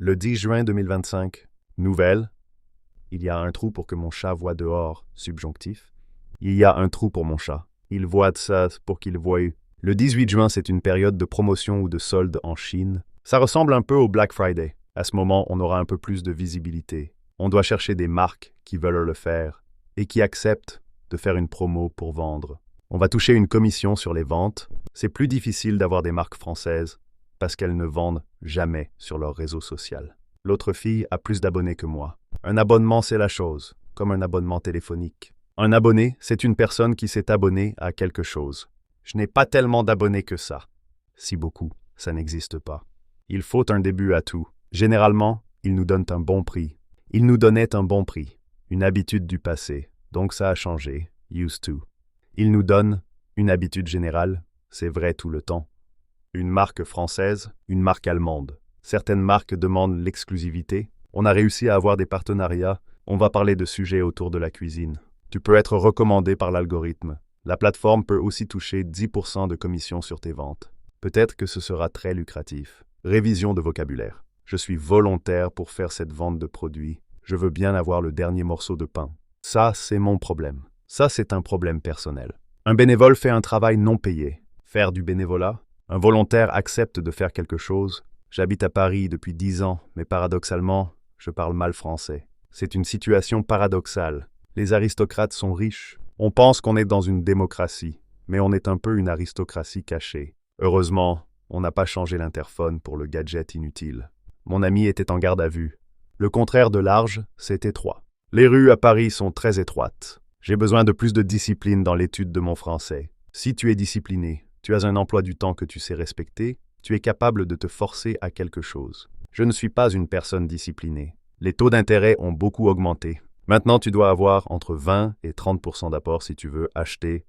Le 10 juin 2025. Nouvelle. Il y a un trou pour que mon chat voie dehors. Subjonctif. Il y a un trou pour mon chat. Il voit ça pour qu'il voie. Le 18 juin, c'est une période de promotion ou de solde en Chine. Ça ressemble un peu au Black Friday. À ce moment, on aura un peu plus de visibilité. On doit chercher des marques qui veulent le faire et qui acceptent de faire une promo pour vendre. On va toucher une commission sur les ventes. C'est plus difficile d'avoir des marques françaises parce qu'elles ne vendent jamais sur leur réseau social. L'autre fille a plus d'abonnés que moi. Un abonnement, c'est la chose, comme un abonnement téléphonique. Un abonné, c'est une personne qui s'est abonnée à quelque chose. Je n'ai pas tellement d'abonnés que ça. Si beaucoup, ça n'existe pas. Il faut un début à tout. Généralement, ils nous donnent un bon prix. Ils nous donnaient un bon prix, une habitude du passé, donc ça a changé, used to. Ils nous donnent une habitude générale, c'est vrai tout le temps. Une marque française, une marque allemande. Certaines marques demandent l'exclusivité. On a réussi à avoir des partenariats. On va parler de sujets autour de la cuisine. Tu peux être recommandé par l'algorithme. La plateforme peut aussi toucher 10% de commission sur tes ventes. Peut-être que ce sera très lucratif. Révision de vocabulaire. Je suis volontaire pour faire cette vente de produits. Je veux bien avoir le dernier morceau de pain. Ça, c'est mon problème. Ça, c'est un problème personnel. Un bénévole fait un travail non payé. Faire du bénévolat. Un volontaire accepte de faire quelque chose. J'habite à Paris depuis 10 ans, mais paradoxalement, je parle mal français. C'est une situation paradoxale. Les aristocrates sont riches. On pense qu'on est dans une démocratie, mais on est un peu une aristocratie cachée. Heureusement, on n'a pas changé l'interphone pour le gadget inutile. Mon ami était en garde à vue. Le contraire de large, c'est étroit. Les rues à Paris sont très étroites. J'ai besoin de plus de discipline dans l'étude de mon français. Si tu es discipliné, tu as un emploi du temps que tu sais respecter, tu es capable de te forcer à quelque chose. Je ne suis pas une personne disciplinée. Les taux d'intérêt ont beaucoup augmenté. Maintenant, tu dois avoir entre 20 et 30% d'apport si tu veux acheter